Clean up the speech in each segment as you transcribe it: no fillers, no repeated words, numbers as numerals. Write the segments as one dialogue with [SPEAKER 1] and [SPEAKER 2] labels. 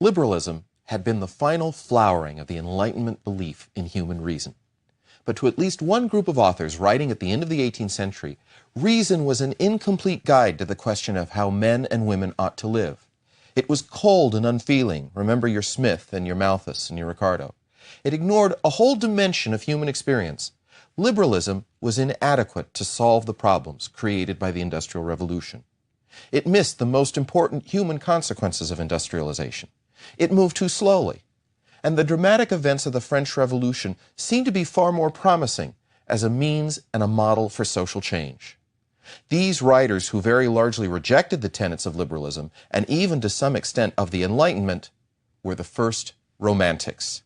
[SPEAKER 1] Liberalism had been the final flowering of the Enlightenment belief in human reason. But to at least one group of authors writing at the end of the 18th century, reason was an incomplete guide to the question of how men and women ought to live. It was cold and unfeeling. Remember your Smith and your Malthus and your Ricardo. It ignored a whole dimension of human experience. Liberalism was inadequate to solve the problems created by the Industrial Revolution. It missed the most important human consequences of industrialization. It moved too slowly. And the dramatic events of the French Revolution seem to be far more promising as a means and a model for social change. These writers, who very largely rejected the tenets of liberalism and even to some extent of the Enlightenment, were the first Romantics.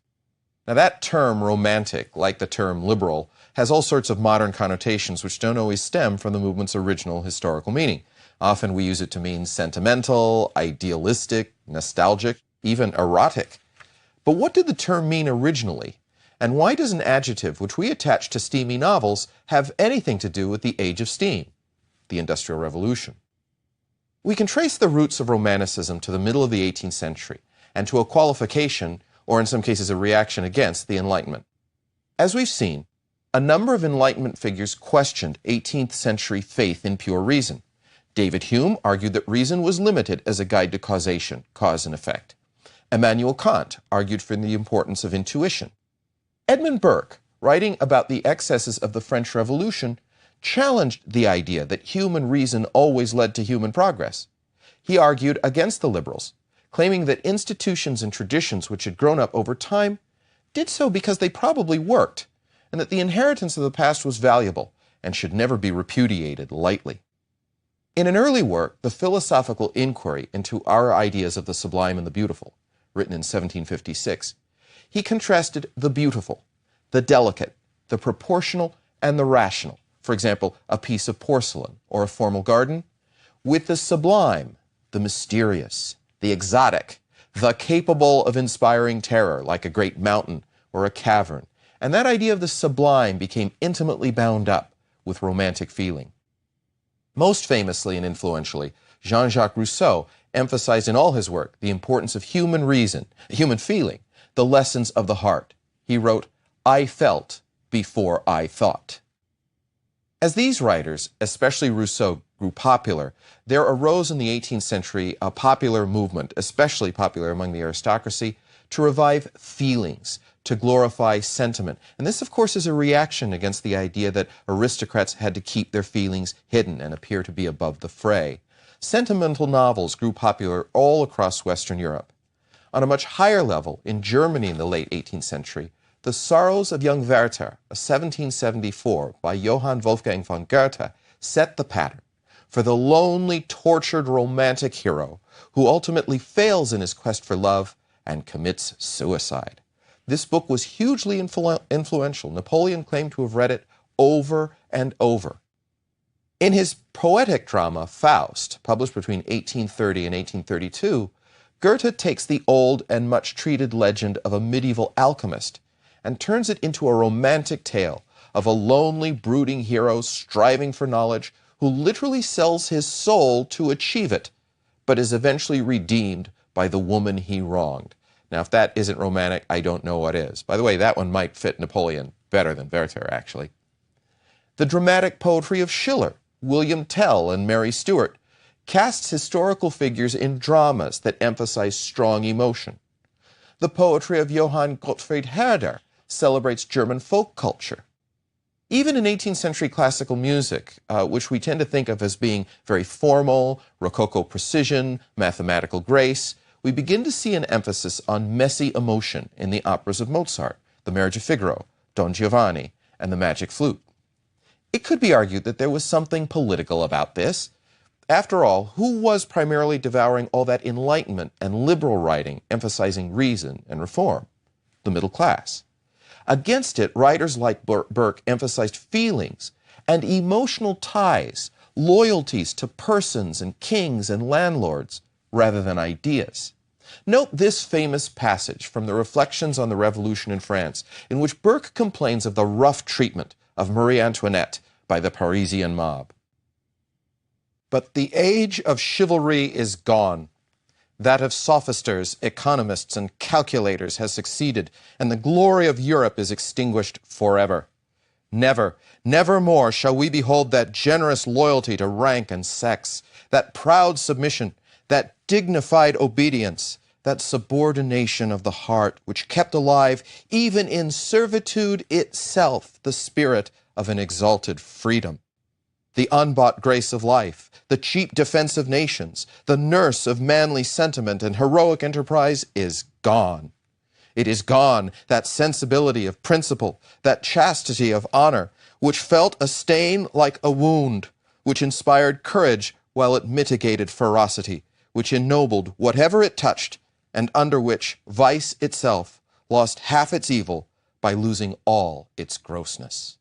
[SPEAKER 1] Now that term romantic, like the term liberal, has all sorts of modern connotations which don't always stem from the movement's original historical meaning. Often we use it to mean sentimental, idealistic, nostalgic, even erotic. But what did the term mean originally? And why does an adjective which we attach to steamy novels have anything to do with the age of steam, the Industrial Revolution? We can trace the roots of Romanticism to the middle of the 18th century and to a qualification, or in some cases a reaction against, the Enlightenment. As we've seen, a number of Enlightenment figures questioned 18th century faith in pure reason. David Hume argued that reason was limited as a guide to causation, cause and effect. Immanuel Kant argued for the importance of intuition. Edmund Burke, writing about the excesses of the French Revolution, challenged the idea that human reason always led to human progress. He argued against the liberals, claiming that institutions and traditions which had grown up over time did so because they probably worked, and that the inheritance of the past was valuable and should never be repudiated lightly. In an early work, The Philosophical Inquiry into Our Ideas of the Sublime and the Beautiful, written in 1756, he contrasted the beautiful, the delicate, the proportional, and the rational, for example, a piece of porcelain or a formal garden, with the sublime, the mysterious, the exotic, the capable of inspiring terror, like a great mountain or a cavern. And that idea of the sublime became intimately bound up with romantic feeling. Most famously and influentially, Jean-Jacques Rousseau emphasized in all his work the importance of human reason, human feeling, the lessons of the heart. He wrote, "I felt before I thought." As these writers, especially Rousseau, grew popular, there arose in the 18th century a popular movement, especially popular among the aristocracy, to revive feelings, to glorify sentiment. And this, of course, is a reaction against the idea that aristocrats had to keep their feelings hidden and appear to be above the fray. Sentimental novels grew popular all across Western Europe. On a much higher level, in Germany in the late 18th century, The Sorrows of Young Werther, a 1774 by Johann Wolfgang von Goethe, set the pattern for the lonely, tortured romantic hero who ultimately fails in his quest for love and commits suicide. This book was hugely influential. Napoleon claimed to have read it over and over. In his poetic drama, Faust, published between 1830 and 1832, Goethe takes the old and much-treated legend of a medieval alchemist and turns it into a romantic tale of a lonely, brooding hero striving for knowledge who literally sells his soul to achieve it, but is eventually redeemed by the woman he wronged. Now, if that isn't romantic, I don't know what is. By the way, that one might fit Napoleon better than Werther, actually. The dramatic poetry of Schiller, William Tell, and Mary Stuart casts historical figures in dramas that emphasize strong emotion. The poetry of Johann Gottfried Herder celebrates German folk culture. Even in 18th century classical music, which we tend to think of as being very formal, rococo precision, mathematical grace, we begin to see an emphasis on messy emotion in the operas of Mozart, The Marriage of Figaro, Don Giovanni, and The Magic Flute. It could be argued that there was something political about this. After all, who was primarily devouring all that Enlightenment and liberal writing emphasizing reason and reform? The middle class. Against it, writers like Burke emphasized feelings and emotional ties, loyalties to persons and kings and landlords, rather than ideas. Note this famous passage from the Reflections on the Revolution in France, in which Burke complains of the rough treatment of Marie Antoinette by the Parisian mob. But the age of chivalry is gone. That of sophisters, economists, and calculators has succeeded, and the glory of Europe is extinguished forever. Never, never more shall we behold that generous loyalty to rank and sex, that proud submission, that dignified obedience, that subordination of the heart which kept alive, even in servitude itself, the spirit of an exalted freedom. The unbought grace of life, the cheap defense of nations, the nurse of manly sentiment and heroic enterprise is gone. It is gone, that sensibility of principle, that chastity of honor, which felt a stain like a wound, which inspired courage while it mitigated ferocity, which ennobled whatever it touched, and under which vice itself lost half its evil by losing all its grossness.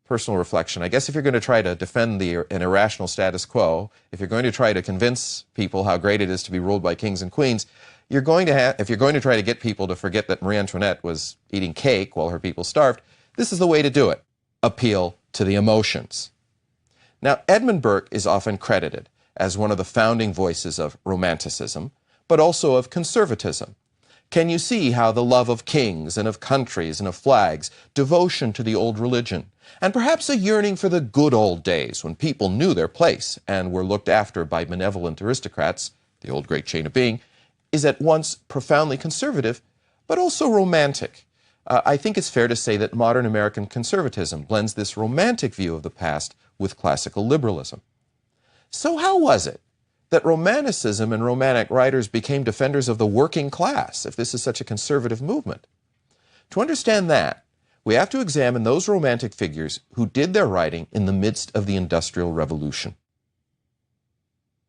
[SPEAKER 1] Personal reflection. I guess if you're going to try to defend an irrational status quo, if you're going to try to convince people how great it is to be ruled by kings and queens, if you're going to try to get people to forget that Marie Antoinette was eating cake while her people starved, this is the way to do it. Appeal to the emotions. Now, Edmund Burke is often credited as one of the founding voices of Romanticism, but also of conservatism. Can you see how the love of kings and of countries and of flags, devotion to the old religion, and perhaps a yearning for the good old days when people knew their place and were looked after by benevolent aristocrats, the old great chain of being, is at once profoundly conservative, but also romantic. I think it's fair to say that modern American conservatism blends this romantic view of the past with classical liberalism. So how was it that Romanticism and Romantic writers became defenders of the working class, if this is such a conservative movement? To understand that, we have to examine those Romantic figures who did their writing in the midst of the Industrial Revolution.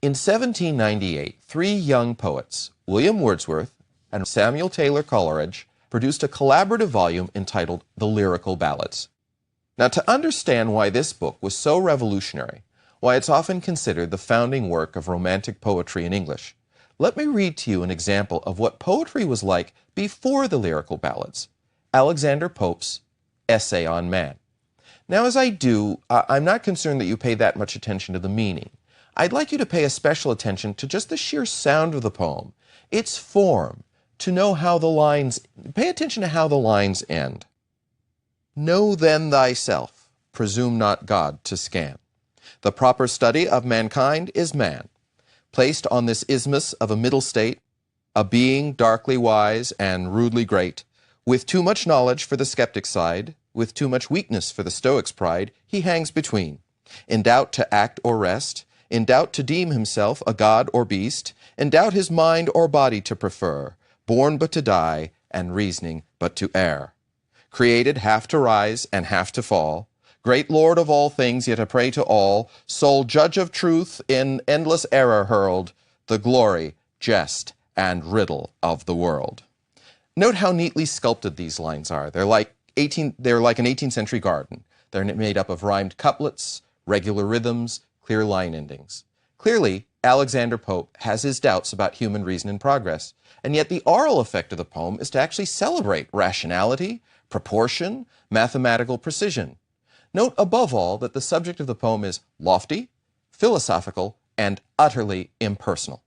[SPEAKER 1] In 1798, three young poets, William Wordsworth and Samuel Taylor Coleridge, produced a collaborative volume entitled The Lyrical Ballads. Now, to understand why this book was so revolutionary, why it's often considered the founding work of Romantic poetry in English, let me read to you an example of what poetry was like before the Lyrical Ballads, Alexander Pope's Essay on Man. Now, as I do, I'm not concerned that you pay that much attention to the meaning. I'd like you to pay a special attention to just the sheer sound of the poem, its form, to know how the lines, pay attention to how the lines end. Know then thyself, presume not God to scan. The proper study of mankind is man, placed on this isthmus of a middle state, a being darkly wise and rudely great, with too much knowledge for the skeptic's side, with too much weakness for the stoic's pride, he hangs between, in doubt to act or rest, in doubt to deem himself a god or beast, in doubt his mind or body to prefer, born but to die, and reasoning but to err. Created half to rise and half to fall, great Lord of all things, yet a prey to all, sole judge of truth, in endless error hurled, the glory, jest, and riddle of the world. Note how neatly sculpted these lines are. They're like an 18th century garden. They're made up of rhymed couplets, regular rhythms, clear line endings. Clearly, Alexander Pope has his doubts about human reason and progress, and yet the oral effect of the poem is to actually celebrate rationality, proportion, mathematical precision. Note above all that the subject of the poem is lofty, philosophical, and utterly impersonal.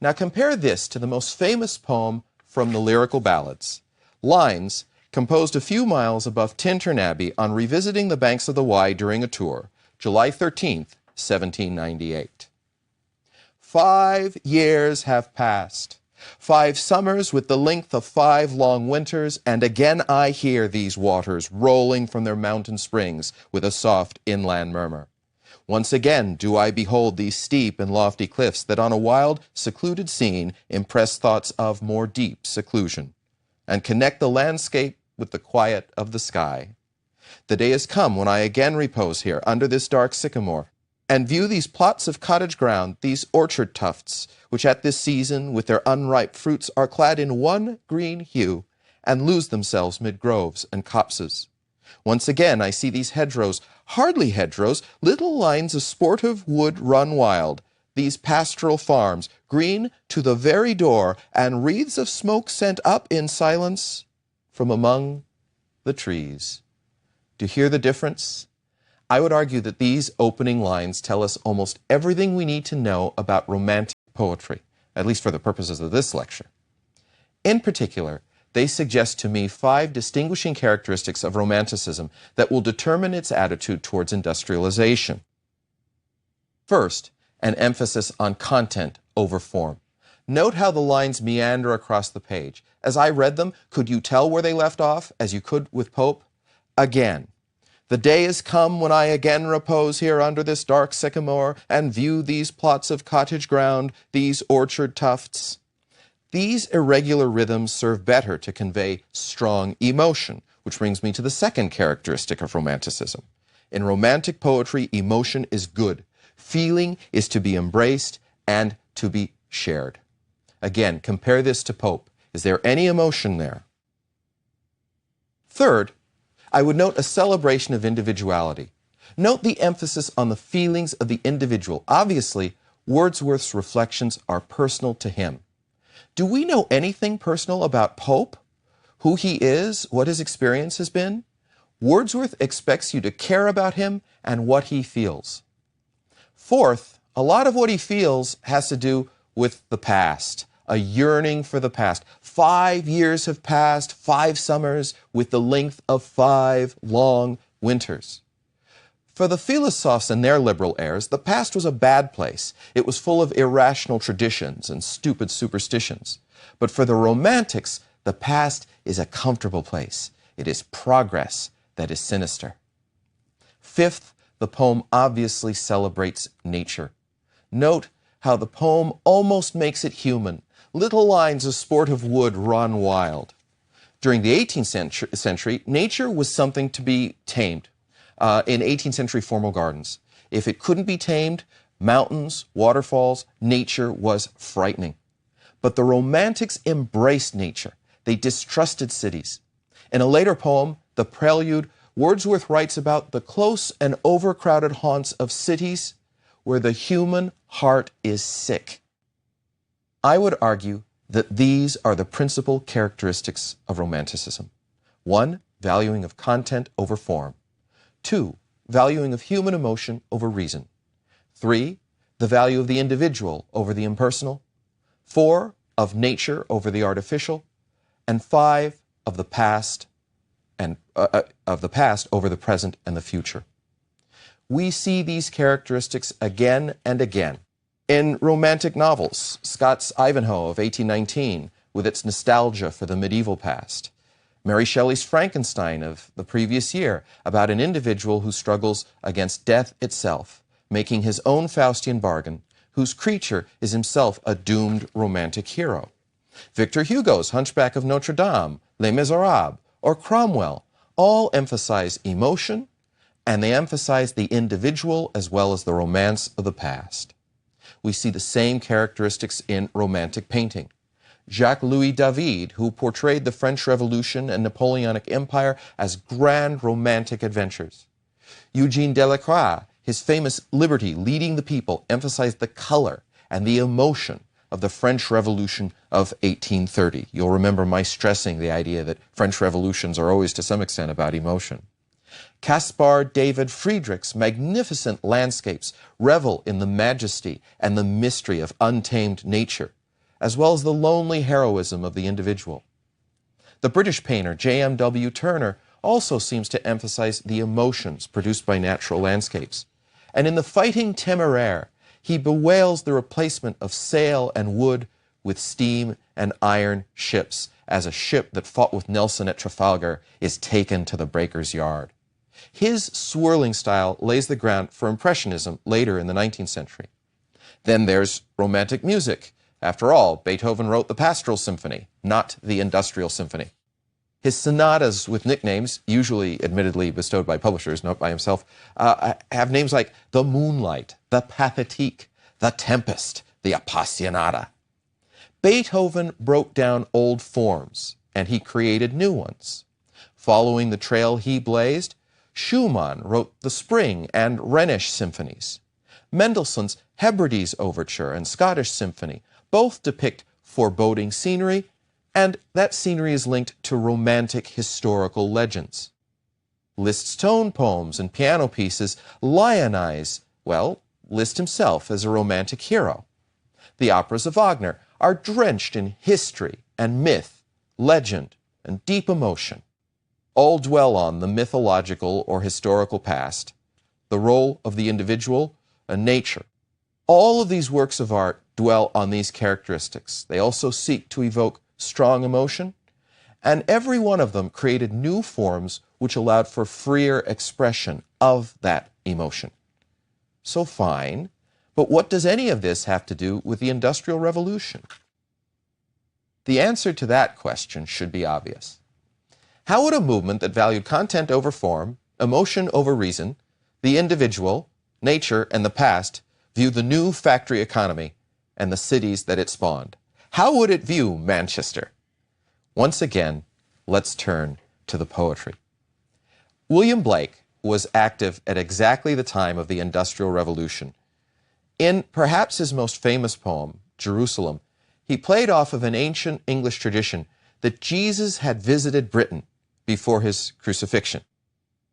[SPEAKER 1] Now compare this to the most famous poem from the Lyrical Ballads, lines composed a few miles above Tintern Abbey on revisiting the banks of the Wye during a tour, July 13th, 1798. 5 years have passed, 5 summers with the length of 5 long winters, and again I hear these waters rolling from their mountain springs with a soft inland murmur. Once again do I behold these steep and lofty cliffs that on a wild, secluded scene impress thoughts of more deep seclusion, and connect the landscape with the quiet of the sky. The day is come when I again repose here under this dark sycamore, and view these plots of cottage ground, these orchard tufts, which at this season with their unripe fruits are clad in one green hue, and lose themselves mid groves and copses. Once again I see these hedgerows, hardly hedgerows, little lines of sportive wood run wild, these pastoral farms, green to the very door, and wreaths of smoke sent up in silence from among the trees. Do you hear the difference? I would argue that these opening lines tell us almost everything we need to know about Romantic poetry. at least for the purposes of this lecture. In particular, they suggest to me 5 distinguishing characteristics of Romanticism that will determine its attitude towards industrialization. First, an emphasis on content over form. Note how the lines meander across the page. As I read them, could you tell where they left off, as you could with Pope? Again. The day is come when I again repose here under this dark sycamore and view these plots of cottage ground, these orchard tufts. These irregular rhythms serve better to convey strong emotion, which brings me to the second characteristic of Romanticism. In Romantic poetry, emotion is good. Feeling is to be embraced and to be shared. Again, compare this to Pope. Is there any emotion there? Third, I would note a celebration of individuality. Note the emphasis on the feelings of the individual. Obviously, Wordsworth's reflections are personal to him. Do we know anything personal about Pope? Who he is, what his experience has been? Wordsworth expects you to care about him and what he feels. Fourth, a lot of what he feels has to do with the past, a yearning for the past. 5 years have passed, 5 summers, with the length of 5 long winters. For the philosophes and their liberal heirs, the past was a bad place. It was full of irrational traditions and stupid superstitions. But for the Romantics, the past is a comfortable place. It is progress that is sinister. Fifth, the poem obviously celebrates nature. Note how the poem almost makes it human. Little lines of sportive wood run wild. During the 18th century, nature was something to be tamed. In 18th century formal gardens, if it couldn't be tamed, mountains, waterfalls, nature was frightening. But the Romantics embraced nature. They distrusted cities. In a later poem, The Prelude, Wordsworth writes about the close and overcrowded haunts of cities where the human heart is sick. I would argue that these are the principal characteristics of Romanticism. 1, valuing of content over form. 2, valuing of human emotion over reason. 3, the value of the individual over the impersonal. 4, of nature over the artificial. And 5, of the past over the present and the future. We see these characteristics again and again in Romantic novels. Scott's Ivanhoe of 1819, with its nostalgia for the medieval past. Mary Shelley's Frankenstein of the previous year, about an individual who struggles against death itself, making his own Faustian bargain, whose creature is himself a doomed romantic hero. Victor Hugo's Hunchback of Notre Dame, Les Miserables, or Cromwell all emphasize emotion, and they emphasize the individual as well as the romance of the past. We see the same characteristics in Romantic painting. Jacques-Louis David, who portrayed the French Revolution and Napoleonic Empire as grand romantic adventures. Eugene Delacroix, his famous Liberty, Leading the People, emphasized the color and the emotion of the French Revolution of 1830. You'll remember my stressing the idea that French revolutions are always to some extent about emotion. Caspar David Friedrich's magnificent landscapes revel in the majesty and the mystery of untamed nature, as well as the lonely heroism of the individual. The British painter J.M.W. Turner also seems to emphasize the emotions produced by natural landscapes. And in The Fighting Temeraire, he bewails the replacement of sail and wood with steam and iron ships, as a ship that fought with Nelson at Trafalgar is taken to the breaker's yard. His swirling style lays the ground for Impressionism later in the 19th century. Then there's Romantic music. After all, Beethoven wrote the Pastoral Symphony, not the Industrial Symphony. His sonatas with nicknames, usually admittedly bestowed by publishers, not by himself, have names like the Moonlight, the Pathétique, the Tempest, the Appassionata. Beethoven broke down old forms, and he created new ones. Following the trail he blazed, Schumann wrote the Spring and Rhenish symphonies. Mendelssohn's Hebrides Overture and Scottish Symphony both depict foreboding scenery, and that scenery is linked to romantic historical legends. Liszt's tone poems and piano pieces lionize, Liszt himself as a romantic hero. The operas of Wagner are drenched in history and myth, legend, and deep emotion. All dwell on the mythological or historical past, the role of the individual, and nature. All of these works of art dwell on these characteristics. They also seek to evoke strong emotion, and every one of them created new forms which allowed for freer expression of that emotion. So fine, but what does any of this have to do with the Industrial Revolution? The answer to that question should be obvious. How would a movement that valued content over form, emotion over reason, the individual, nature, and the past view the new factory economy and the cities that it spawned? How would it view Manchester? Once again, let's turn to the poetry. William Blake was active at exactly the time of the Industrial Revolution. In perhaps his most famous poem, Jerusalem, he played off of an ancient English tradition that Jesus had visited Britain before his crucifixion.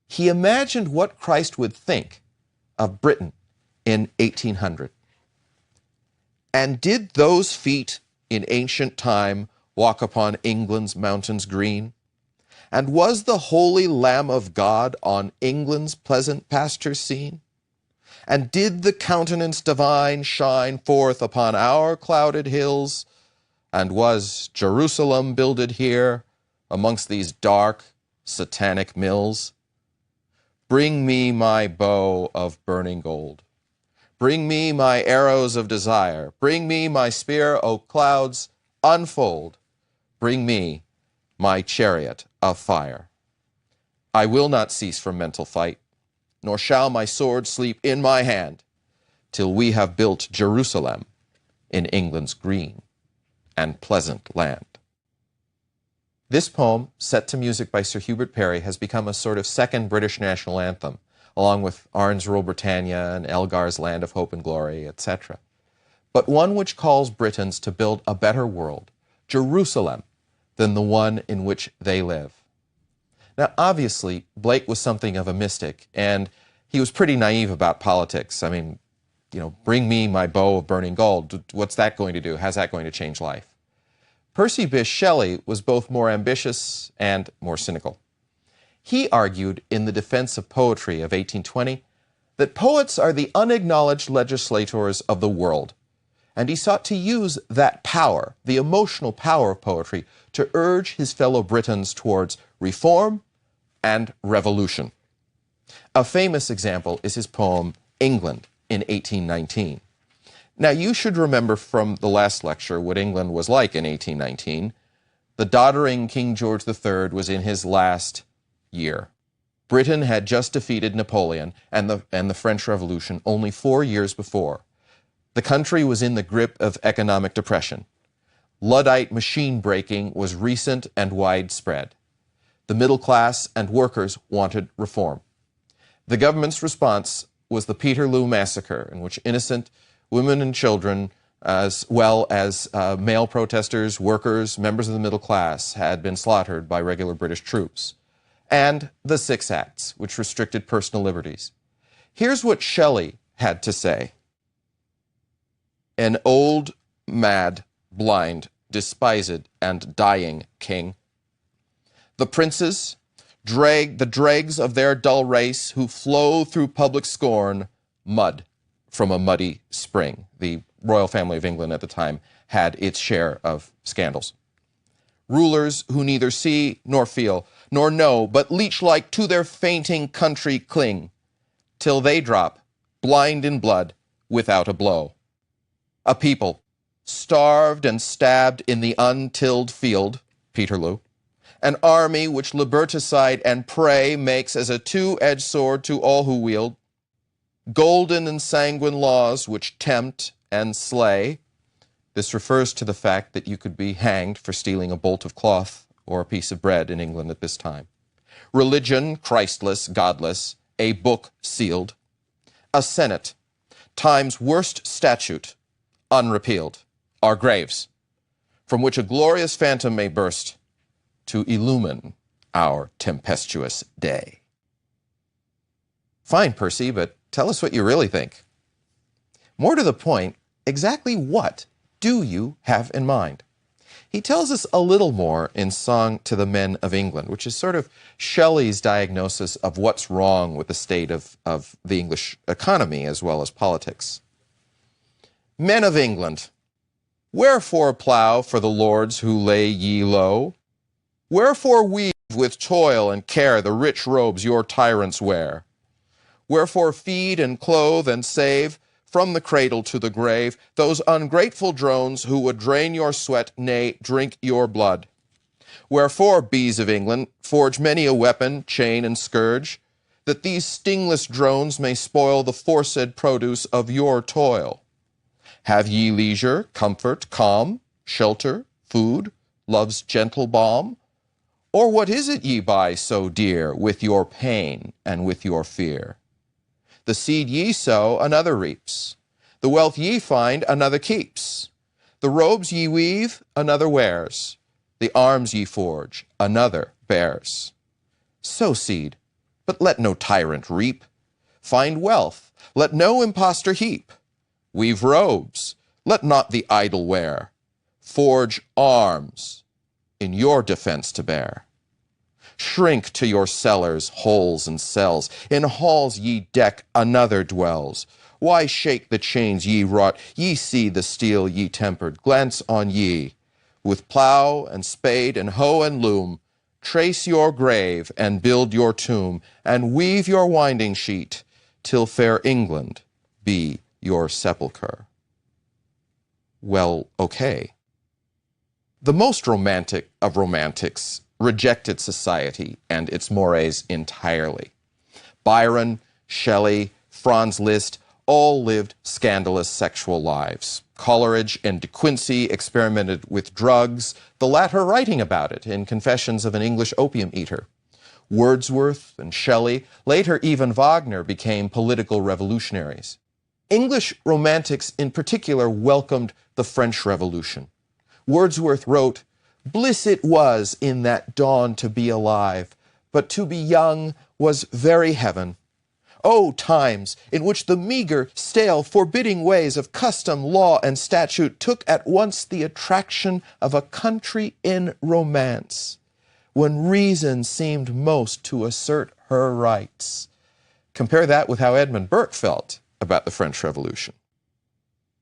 [SPEAKER 1] He imagined what Christ would think of Britain in 1800. And did those feet in ancient time walk upon England's mountains green? And was the holy Lamb of God on England's pleasant pastures seen? And did the countenance divine shine forth upon our clouded hills? And was Jerusalem builded here amongst these dark, satanic mills? Bring me my bow of burning gold. Bring me my arrows of desire. Bring me my spear, O clouds, unfold. Bring me my chariot of fire. I will not cease from mental fight, nor shall my sword sleep in my hand, till we have built Jerusalem in England's green and pleasant land. This poem, set to music by Sir Hubert Parry, has become a sort of second British national anthem, along with Arne's Rule Britannia and Elgar's Land of Hope and Glory, etc. But one which calls Britons to build a better world, Jerusalem, than the one in which they live. Now, obviously, Blake was something of a mystic, and he was pretty naive about politics. I mean, bring me my bow of burning gold. What's that going to do? How's that going to change life? Percy Bysshe Shelley was both more ambitious and more cynical. He argued in the Defense of Poetry of 1820 that poets are the unacknowledged legislators of the world, and he sought to use that power, the emotional power of poetry, to urge his fellow Britons towards reform and revolution. A famous example is his poem, England, in 1819. Now, you should remember from the last lecture what England was like in 1819. The doddering King George III was in his last year. Britain had just defeated Napoleon and the French Revolution only 4 years before. The country was in the grip of economic depression. Luddite machine breaking was recent and widespread. The middle class and workers wanted reform. The government's response was the Peterloo Massacre, in which innocent women and children, as well as male protesters, workers, members of the middle class, had been slaughtered by regular British troops. And the Six Acts, which restricted personal liberties. Here's what Shelley had to say. An old, mad, blind, despised, and dying king. The princes, the dregs of their dull race, who flow through public scorn, mud from a muddy spring. The royal family of England at the time had its share of scandals. Rulers who neither see nor feel, nor know, but leech-like to their fainting country cling, till they drop, blind in blood, without a blow. A people, starved and stabbed in the untilled field, Peterloo, an army which liberticide and prey makes as a two-edged sword to all who wield, golden and sanguine laws which tempt and slay. This refers to the fact that you could be hanged for stealing a bolt of cloth or a piece of bread in England at this time. Religion, Christless, godless, a book sealed. A senate, time's worst statute, unrepealed. Our graves, from which a glorious phantom may burst to illumine our tempestuous day. Fine, Percy, but tell us what you really think. More to the point, exactly what do you have in mind? He tells us a little more in Song to the Men of England, which is sort of Shelley's diagnosis of what's wrong with the state of the English economy as well as politics. Men of England, wherefore plough for the lords who lay ye low? Wherefore weave with toil and care the rich robes your tyrants wear? Wherefore feed and clothe and save, from the cradle to the grave, those ungrateful drones who would drain your sweat, nay, drink your blood? Wherefore, bees of England, forge many a weapon, chain, and scourge, that these stingless drones may spoil the foresaid produce of your toil? Have ye leisure, comfort, calm, shelter, food, love's gentle balm? Or what is it ye buy so dear with your pain and with your fear? The seed ye sow, another reaps. The wealth ye find, another keeps. The robes ye weave, another wears. The arms ye forge, another bears. Sow seed, but let no tyrant reap. Find wealth, let no impostor heap. Weave robes, let not the idle wear. Forge arms, in your defense to bear. Shrink to your cellars, holes, and cells. In halls ye deck, another dwells. Why shake the chains ye wrought? Ye see the steel ye tempered. Glance on ye. With plough and spade and hoe and loom, trace your grave and build your tomb, and weave your winding sheet, till fair England be your sepulchre. Well, okay. The most romantic of romantics rejected society and its mores entirely. Byron, Shelley, Franz Liszt all lived scandalous sexual lives. Coleridge and De Quincey experimented with drugs, the latter writing about it in Confessions of an English Opium Eater. Wordsworth and Shelley, later even Wagner, became political revolutionaries. English romantics in particular welcomed the French Revolution. Wordsworth wrote, "Bliss it was in that dawn to be alive, but to be young was very heaven. O times in which the meager, stale, forbidding ways of custom, law, and statute took at once the attraction of a country in romance, when reason seemed most to assert her rights." Compare that with how Edmund Burke felt about the French Revolution.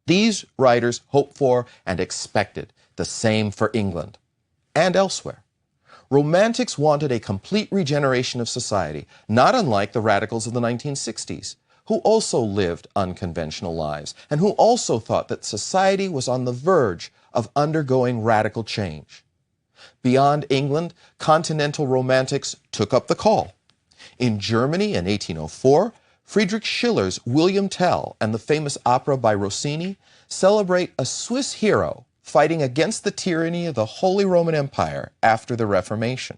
[SPEAKER 1] These writers hoped for and expected the same for England and elsewhere. Romantics wanted a complete regeneration of society, not unlike the radicals of the 1960s, who also lived unconventional lives and who also thought that society was on the verge of undergoing radical change. Beyond England, continental romantics took up the call. In Germany in 1804, Friedrich Schiller's William Tell and the famous opera by Rossini celebrate a Swiss hero fighting against the tyranny of the Holy Roman Empire after the Reformation.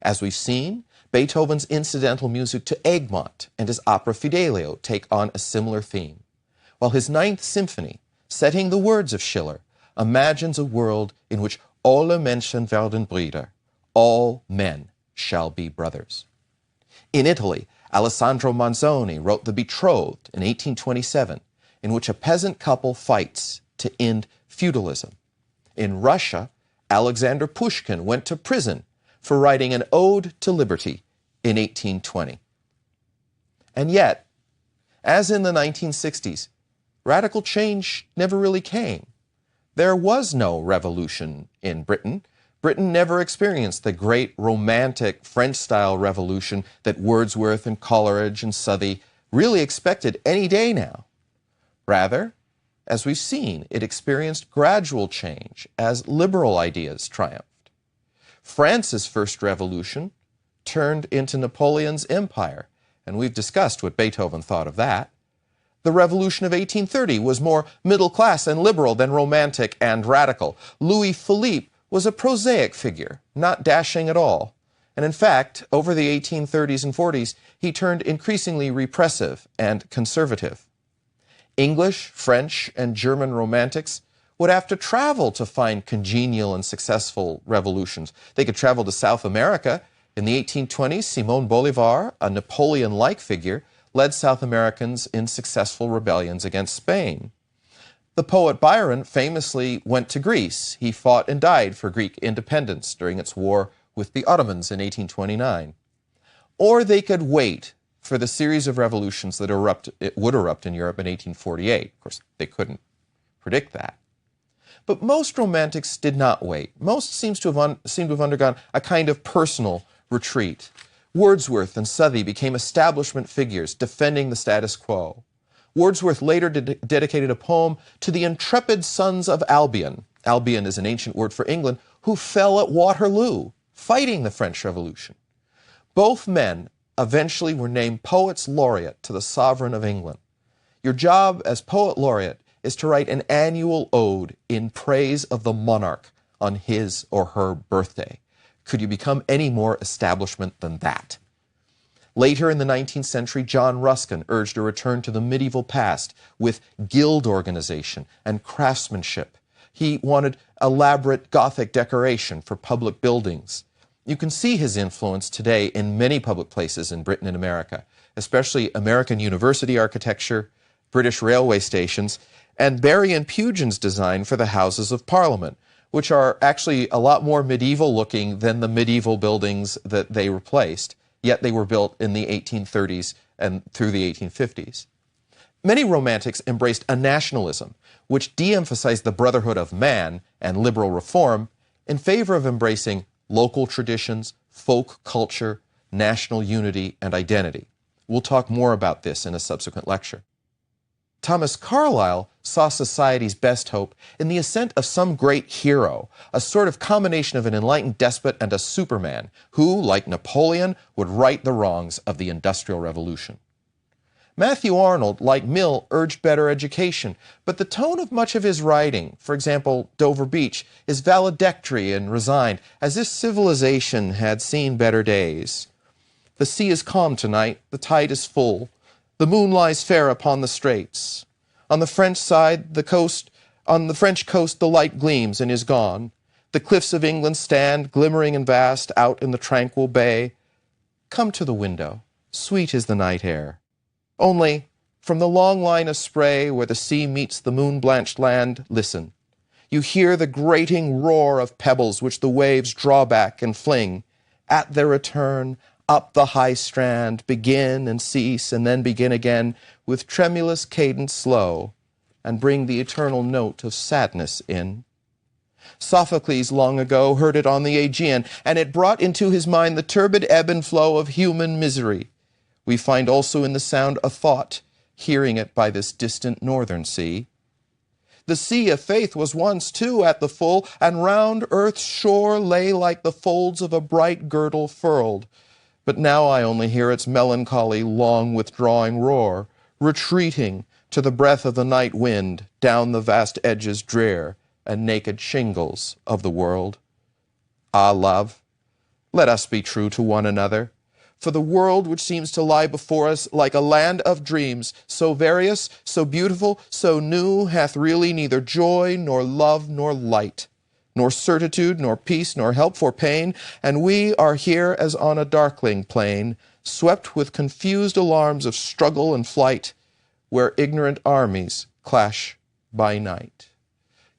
[SPEAKER 1] As we've seen, Beethoven's incidental music to Egmont and his opera Fidelio take on a similar theme, while his Ninth Symphony, setting the words of Schiller, imagines a world in which alle Menschen werden Brüder, all men shall be brothers. In Italy, Alessandro Manzoni wrote The Betrothed in 1827, in which a peasant couple fights to end feudalism. In Russia, Alexander Pushkin went to prison for writing an ode to liberty in 1820. And yet, as in the 1960s, radical change never really came. There was no revolution in Britain. Britain never experienced the great romantic French-style revolution that Wordsworth and Coleridge and Southey really expected any day now. Rather, as we've seen, it experienced gradual change as liberal ideas triumphed. France's first revolution turned into Napoleon's empire, and we've discussed what Beethoven thought of that. The Revolution of 1830 was more middle-class and liberal than romantic and radical. Louis Philippe was a prosaic figure, not dashing at all. And in fact, over the 1830s and 40s, he turned increasingly repressive and conservative. English, French, and German romantics would have to travel to find congenial and successful revolutions. They could travel to South America. In the 1820s, Simón Bolívar, a Napoleon-like figure, led South Americans in successful rebellions against Spain. The poet Byron famously went to Greece. He fought and died for Greek independence during its war with the Ottomans in 1829. Or they could wait for the series of revolutions that would erupt in Europe in 1848. Of course, they couldn't predict that. But most romantics did not wait. Most seem to have undergone a kind of personal retreat. Wordsworth and Southey became establishment figures defending the status quo. Wordsworth later dedicated a poem to the intrepid sons of Albion. Albion is an ancient word for England, who fell at Waterloo, fighting the French Revolution. Both men eventually were named poets laureate to the sovereign of England. Your job as poet laureate is to write an annual ode in praise of the monarch on his or her birthday. Could you become any more establishment than that? Later in the 19th century, John Ruskin urged a return to the medieval past with guild organization and craftsmanship. He wanted elaborate Gothic decoration for public buildings. You can see his influence today in many public places in Britain and America, especially American university architecture, British railway stations, and Barry and Pugin's design for the Houses of Parliament, which are actually a lot more medieval looking than the medieval buildings that they replaced, yet they were built in the 1830s and through the 1850s. Many romantics embraced a nationalism which de-emphasized the brotherhood of man and liberal reform in favor of embracing local traditions, folk culture, national unity, and identity. We'll talk more about this in a subsequent lecture. Thomas Carlyle saw society's best hope in the ascent of some great hero, a sort of combination of an enlightened despot and a Superman, who, like Napoleon, would right the wrongs of the Industrial Revolution. Matthew Arnold, like Mill, urged better education, but the tone of much of his writing, for example, Dover Beach, is valedictory and resigned, as if civilization had seen better days. The sea is calm tonight, the tide is full. The moon lies fair upon the straits. On the French side, on the French coast, the light gleams and is gone. The cliffs of England stand, glimmering and vast, out in the tranquil bay. Come to the window, sweet is the night air. Only, from the long line of spray where the sea meets the moon-blanched land, listen. You hear the grating roar of pebbles which the waves draw back and fling. At their return, up the high strand, begin and cease, and then begin again, with tremulous cadence slow, and bring the eternal note of sadness in. Sophocles long ago heard it on the Aegean, and it brought into his mind the turbid ebb and flow of human misery. We find also in the sound a thought, hearing it by this distant northern sea. The sea of faith was once, too, at the full, and round earth's shore lay like the folds of a bright girdle furled. But now I only hear its melancholy, long withdrawing roar, retreating to the breath of the night wind down the vast edges drear and naked shingles of the world. Ah, love, let us be true to one another, for the world which seems to lie before us like a land of dreams, so various, so beautiful, so new, hath really neither joy, nor love, nor light, nor certitude, nor peace, nor help for pain, and we are here as on a darkling plain, swept with confused alarms of struggle and flight, where ignorant armies clash by night.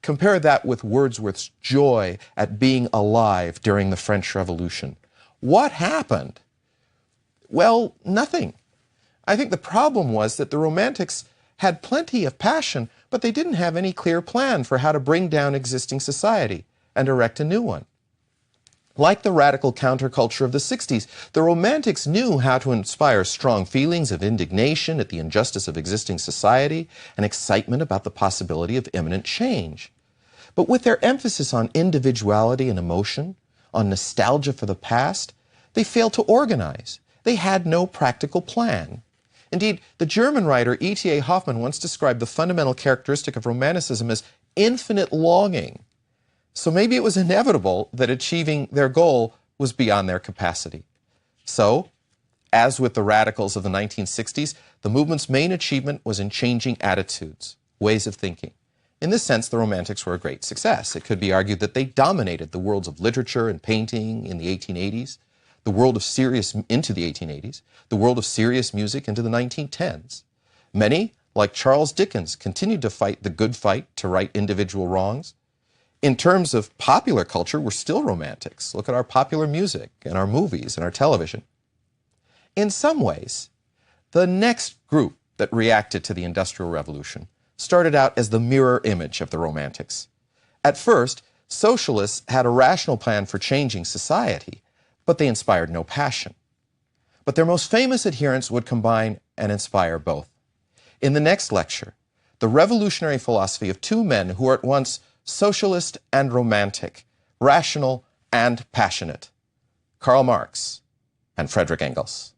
[SPEAKER 1] Compare that with Wordsworth's joy at being alive during the French Revolution. What happened? Well, nothing. I think the problem was that the Romantics had plenty of passion, but they didn't have any clear plan for how to bring down existing society and erect a new one. Like the radical counterculture of the 60s, the Romantics knew how to inspire strong feelings of indignation at the injustice of existing society and excitement about the possibility of imminent change. But with their emphasis on individuality and emotion, on nostalgia for the past, they failed to organize. They had no practical plan. Indeed, the German writer E.T.A. Hoffmann once described the fundamental characteristic of Romanticism as infinite longing. So maybe it was inevitable that achieving their goal was beyond their capacity. So, as with the radicals of the 1960s, the movement's main achievement was in changing attitudes, ways of thinking. In this sense, the Romantics were a great success. It could be argued that they dominated the worlds of literature and painting in the 1880s, the world of serious into the 1880s, the world of serious music into the 1910s. Many, like Charles Dickens, continued to fight the good fight to right individual wrongs. In terms of popular culture, we're still romantics. Look at our popular music and our movies and our television. In some ways, the next group that reacted to the Industrial Revolution started out as the mirror image of the Romantics. At first, socialists had a rational plan for changing society, but they inspired no passion. But their most famous adherents would combine and inspire both. In the next lecture, the revolutionary philosophy of two men who are at once socialist and romantic, rational and passionate, Karl Marx and Friedrich Engels.